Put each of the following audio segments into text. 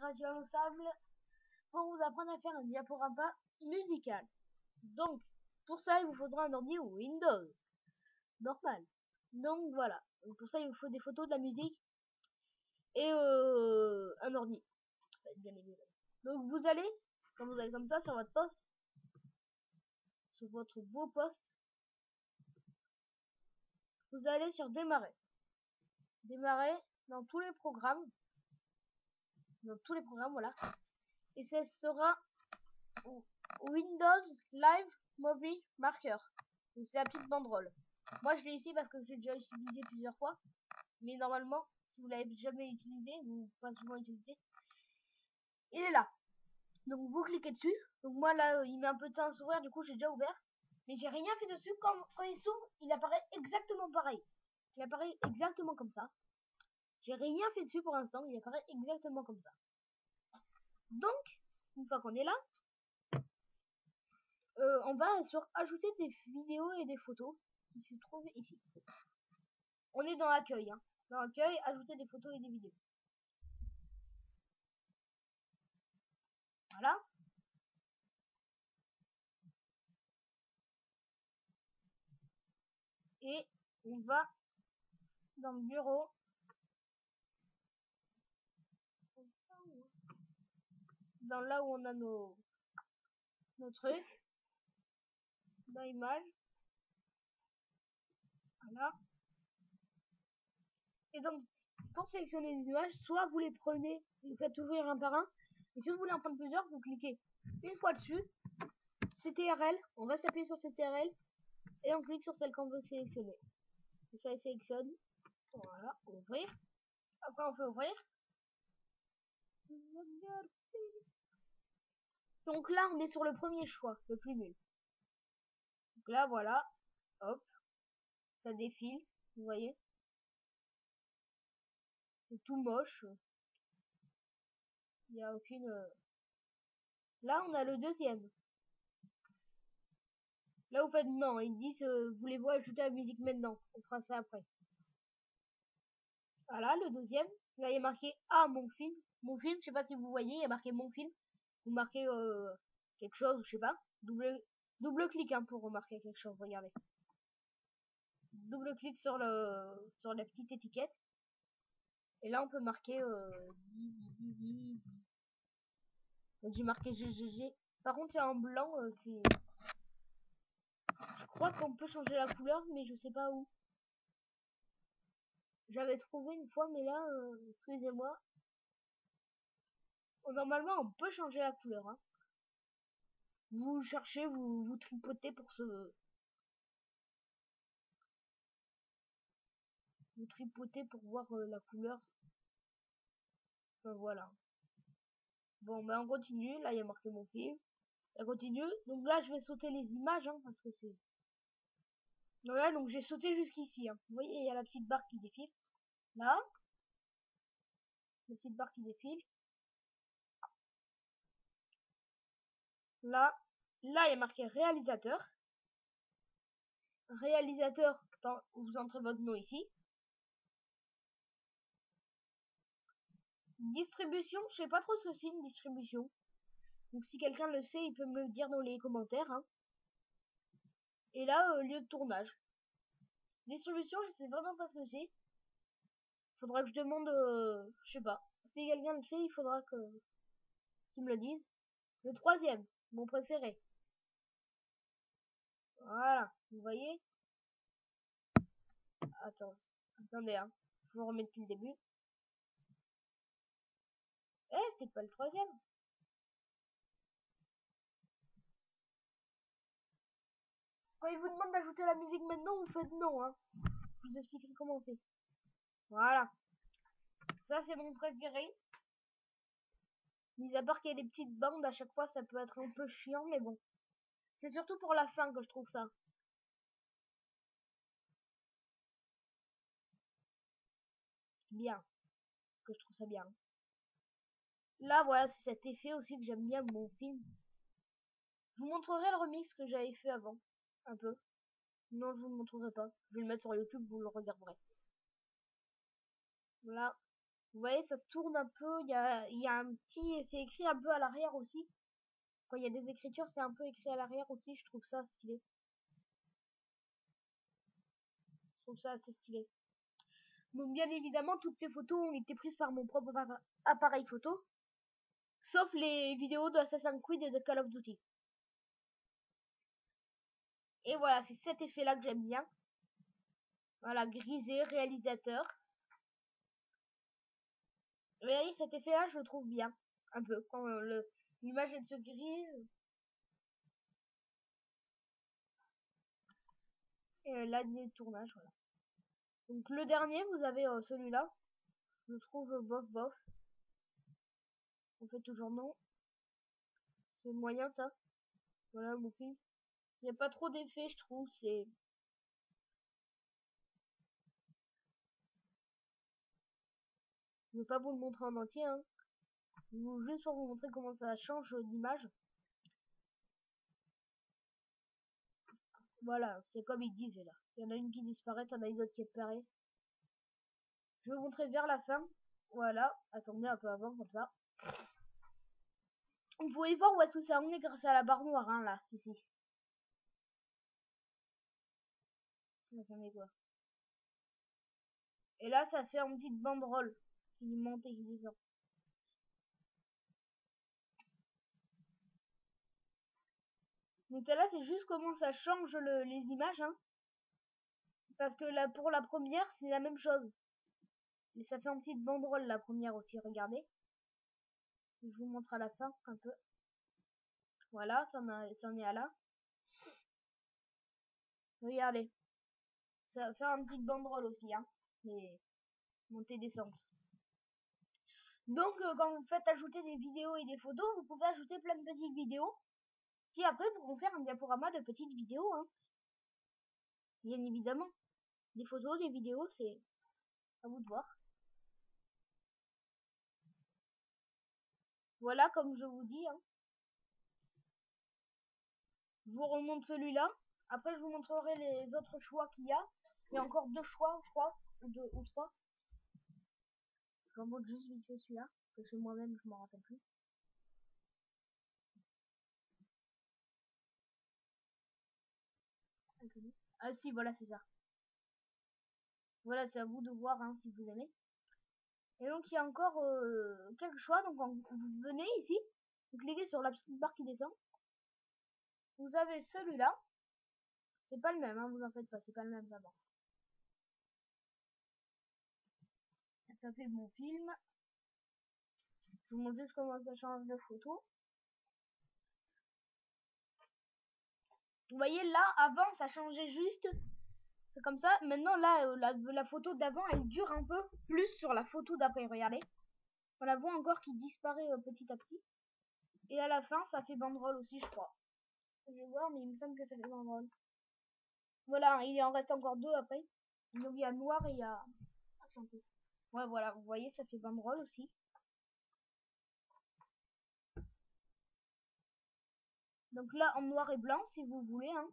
responsable pour vous apprendre à faire un diaporama musical. Donc, pour ça, il vous faudra un ordi Windows. Normal. Donc voilà. Donc, pour ça, il vous faut des photos de la musique et un ordi. Bien évidemment. Donc vous allez, quand vous allez comme ça sur votre poste, sur votre beau poste, vous allez sur démarrer. Démarrer dans tous les programmes. Dans tous les programmes, voilà. Et ça sera Windows Live Movie Marker. Donc c'est la petite banderole. Moi je l'ai ici parce que j'ai déjà utilisé plusieurs fois. Mais normalement, si vous l'avez jamais utilisé, ou pas souvent utilisé, il est là. Donc vous cliquez dessus. Donc moi là, il met un peu de temps à s'ouvrir, du coup j'ai déjà ouvert. Mais j'ai rien fait dessus. Quand il s'ouvre, il apparaît exactement pareil. Il apparaît exactement comme ça. J'ai rien fait dessus pour l'instant, il apparaît exactement comme ça. Donc, une fois qu'on est là, on va sur ajouter des vidéos et des photos qui se trouvent ici. On est dans l'accueil, hein. Dans l'accueil, ajouter des photos et des vidéos. Voilà. Et on va dans le bureau. Dans là où on a nos trucs. Dans image. Voilà. Et donc, pour sélectionner les images, soit vous les prenez, vous faites ouvrir un par un. Et si vous voulez en prendre plusieurs, vous cliquez une fois dessus. CTRL, on va s'appuyer sur CTRL. Et on clique sur celle qu'on veut sélectionner. Et ça sélectionne. Voilà, ouvrir. Après on fait ouvrir. Donc là on est sur le premier choix, le plus nul. Donc là voilà, hop, ça défile, vous voyez. C'est tout moche. Il n'y a aucune... Là on a le deuxième. Là vous faites non, ils disent voulez-vous ajouter la musique maintenant? On fera ça après. Voilà le deuxième. Là il y a marqué ah mon film. Mon film, je sais pas si vous voyez, il y a marqué mon film. Vous marquez quelque chose, je sais pas. Double clic hein, pour remarquer quelque chose, regardez. Double clic sur la petite étiquette. Et là on peut marquer donc j'ai marqué GGG. Par contre il y a en blanc, c'est... Je crois qu'on peut changer la couleur, mais je sais pas où. J'avais trouvé une fois, mais là, excusez-moi. Normalement on peut changer la couleur. Hein. Vous cherchez, vous tripotez pour ce... Vous tripotez pour voir la couleur. Enfin voilà. Bon ben on continue, là il y a marqué mon film. Ça continue. Donc là je vais sauter les images hein, parce que c'est... Voilà, donc j'ai sauté jusqu'ici. Hein. Vous voyez, il y a la petite barre qui défile. Là. La petite barre qui défile. Là. Là, il y a marqué réalisateur. Réalisateur, vous entrez votre nom ici. Distribution, je sais pas trop ce que c'est une distribution. Donc si quelqu'un le sait, il peut me le dire dans les commentaires. Hein. Et là, lieu de tournage. Distribution, je sais vraiment pas ce que c'est. Faudra que je demande, je sais pas. Si quelqu'un le sait, il faudra qu'il me le dise. Le troisième, mon préféré. Voilà, vous voyez. Attendez, hein. Je vous remets depuis le début. C'est pas le troisième. Quand il vous demande d'ajouter la musique maintenant, vous faites non, hein. Je vous expliquerai comment on fait. Voilà. Ça, c'est mon préféré. Mis à part qu'il y a des petites bandes, à chaque fois, ça peut être un peu chiant, mais bon. C'est surtout pour la fin que je trouve ça. Bien. Que je trouve ça bien. Là, voilà, c'est cet effet aussi que j'aime bien mon film. Je vous montrerai le remix que j'avais fait avant. Un peu. Non, je vous le montrerai pas. Je vais le mettre sur YouTube, vous le regarderez. Voilà. Vous voyez, ça se tourne un peu. Il y a un petit, c'est écrit un peu à l'arrière aussi. Quand il y a des écritures, c'est un peu écrit à l'arrière aussi. Je trouve ça stylé. Je trouve ça assez stylé. Donc bien évidemment, toutes ces photos ont été prises par mon propre appareil photo, sauf les vidéos de Assassin's Creed et de Call of Duty. Et voilà, c'est cet effet-là que j'aime bien. Voilà, grisé, réalisateur. Vous voyez, cet effet-là, je le trouve bien. Un peu, quand l'image elle se grise. Et l'année de tournage, voilà. Donc le dernier, vous avez celui-là. Je trouve bof bof. On fait toujours non. C'est moyen ça. Voilà mon film. Il n'y a pas trop d'effets, je trouve. C'est. Je ne vais pas vous le montrer en entier. Hein. Juste pour vous montrer comment ça change d'image. Voilà, c'est comme ils disent là. Il y en a une qui disparaît, il y en a une autre qui apparaît. Je vais vous montrer vers la fin. Voilà, attendez un peu avant comme ça. Vous pouvez voir où est-ce que ça en est grâce à la barre noire, hein, là, ici. Là, ça met quoi? Et là, ça fait une petite banderole qui monte et qui descend. Donc celle-là, c'est juste comment ça change les images, hein. Parce que là, pour la première, c'est la même chose. Et ça fait une petite banderole, la première aussi, regardez. Je vous montre à la fin, un peu. Voilà, ça en est à là. Regardez. Ça va faire une petite banderole aussi, hein. Mais montée descente. Donc, quand vous faites ajouter des vidéos et des photos, vous pouvez ajouter plein de petites vidéos qui après pourront faire un diaporama de petites vidéos, hein. Bien évidemment. Des photos, des vidéos, c'est à vous de voir. Voilà, comme je vous dis, hein. Je vous remonte celui-là. Après, je vous montrerai les autres choix qu'il y a. Il y a encore 2 choix, je crois, ou 2 ou 3. Je vous montre juste vite fait celui-là, parce que moi-même, je m'en rappelle plus. Ah si, voilà, c'est ça. Voilà, c'est à vous de voir, hein, si vous aimez. Et donc, il y a encore quelques choix. Donc, vous venez ici, vous cliquez sur la petite barre qui descend. Vous avez celui-là. C'est pas le même, hein, vous en faites pas, c'est pas le même d'abord. Ça fait mon film. Je vous montre juste comment ça change de photo. Vous voyez là, avant ça changeait juste. C'est comme ça. Maintenant là, la photo d'avant elle dure un peu plus sur la photo d'après. Regardez. On la voit encore qui disparaît petit à petit. Et à la fin ça fait banderole aussi, je crois. Je vais voir, mais il me semble que ça fait banderole. Voilà, il en reste encore 2 après. Donc il y a noir et il y a. Ouais, voilà, vous voyez, ça fait banderole aussi. Donc là, en noir et blanc, si vous voulez, hein.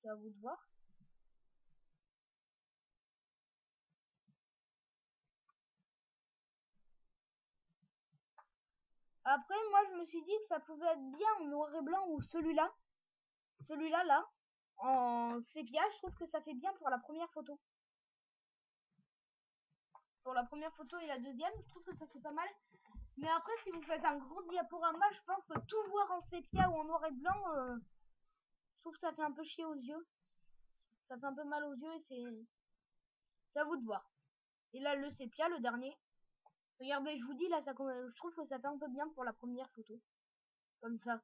C'est à vous de voir. Après, moi, je me suis dit que ça pouvait être bien en noir et blanc ou celui-là. Celui-là, là, en sépia, je trouve que ça fait bien pour la première photo. Pour la première photo et la deuxième, je trouve que ça fait pas mal. Mais après, si vous faites un gros diaporama, je pense que tout voir en sépia ou en noir et blanc, je trouve que ça fait un peu chier aux yeux. Ça fait un peu mal aux yeux et c'est à vous de voir. Et là, le sépia, le dernier. Regardez, je vous dis, là, je trouve que ça fait un peu bien pour la première photo. Comme ça.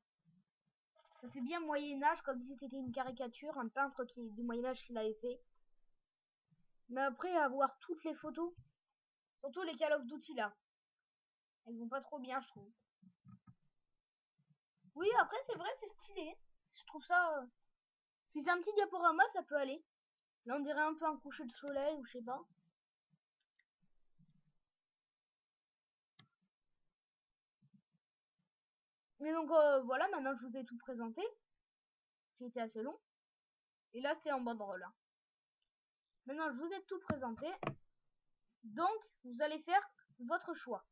Ça fait bien Moyen-Âge, comme si c'était une caricature, un peintre du Moyen-Âge qui l'avait fait. Mais après, avoir toutes les photos, surtout les Call of Duty là, elles vont pas trop bien, je trouve. Oui, après, c'est vrai, c'est stylé. Je trouve ça. Si c'est un petit diaporama, ça peut aller. Là, on dirait un peu un coucher de soleil ou je sais pas. Mais donc, voilà, maintenant je vous ai tout présenté. C'était assez long. Et là, c'est en banderole. Hein. Maintenant, je vous ai tout présenté. Donc, vous allez faire votre choix.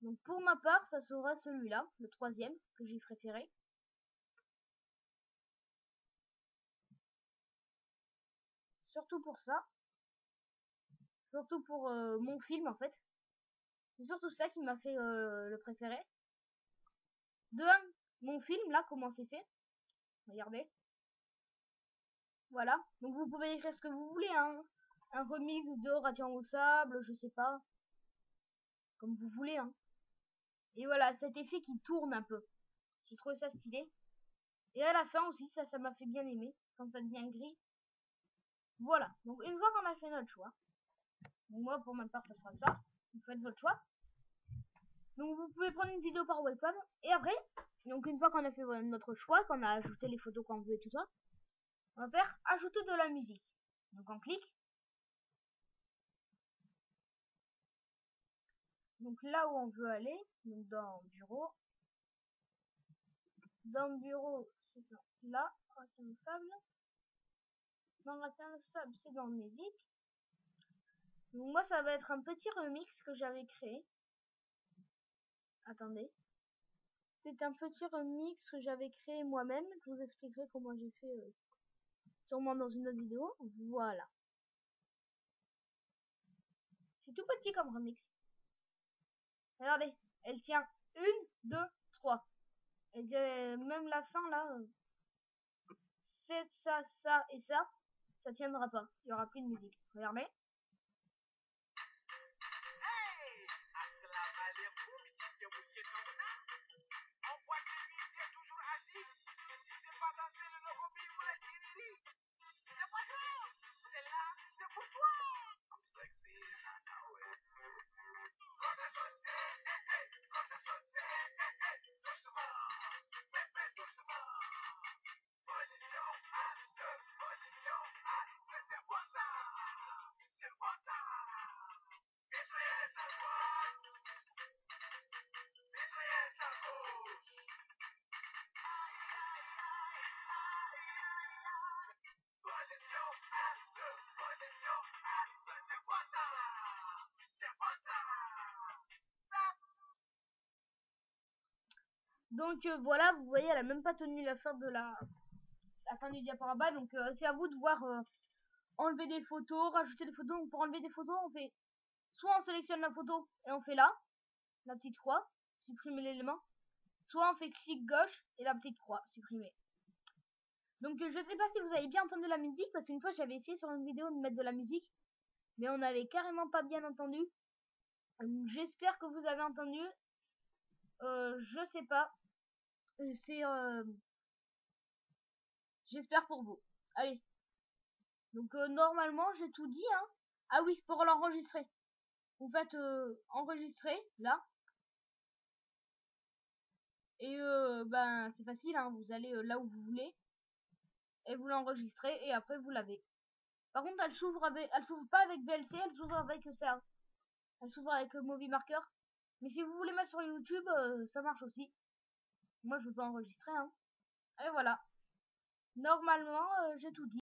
Donc pour ma part, ça sera celui-là, le troisième, que j'ai préféré. Surtout pour ça. Surtout pour mon film en fait. C'est surtout ça qui m'a fait le préférer. De un, mon film là, comment c'est fait. Regardez. Voilà. Donc vous pouvez écrire ce que vous voulez, hein. Un remix de Radiant au sable, je sais pas. Comme vous voulez, hein. Et voilà, cet effet qui tourne un peu. J'ai trouvé ça stylé. Et à la fin aussi, ça m'a fait bien aimer. Quand ça devient gris. Voilà. Donc une fois qu'on a fait notre choix. Donc moi, pour ma part, ça sera ça. Vous faites votre choix. Donc vous pouvez prendre une vidéo par webcam. Et après, donc une fois qu'on a fait notre choix, qu'on a ajouté les photos qu'on veut et tout ça, on va faire ajouter de la musique. Donc on clique. Donc là où on veut aller, donc dans bureau. Dans bureau, c'est là, Radiant au sable. Dans Radiant au sable, c'est dans musique. Donc moi, ça va être un petit remix que j'avais créé. Attendez. C'est un petit remix que j'avais créé moi-même. Je vous expliquerai comment j'ai fait sûrement dans une autre vidéo. Voilà. C'est tout petit comme remix. Regardez, elle tient 1, 2, 3. Et même la fin là, c'est ça, ça et ça tiendra pas. Il y aura plus de musique. Regardez. Donc voilà, vous voyez, elle a même pas tenu la fin de la fin du diaporama. Donc c'est à vous de voir enlever des photos, rajouter des photos. Donc pour enlever des photos, on fait soit on sélectionne la photo et on fait là, la petite croix, supprimer l'élément. Soit on fait clic gauche et la petite croix, supprimer. Donc je sais pas si vous avez bien entendu la musique, parce qu'une fois j'avais essayé sur une vidéo de mettre de la musique, mais on n'avait carrément pas bien entendu. J'espère que vous avez entendu. Je sais pas. C'est j'espère pour vous. Allez. Donc normalement j'ai tout dit, hein. Ah oui, pour l'enregistrer. Vous faites enregistrer là. Et ben c'est facile, hein. Vous allez là où vous voulez et vous l'enregistrez et après vous l'avez. Par contre, elle s'ouvre pas avec VLC, elle s'ouvre avec ça. Elle s'ouvre avec Movie Marker. Mais si vous voulez mettre sur YouTube, ça marche aussi. Moi, je veux pas enregistrer, hein. Et voilà. Normalement, j'ai tout dit.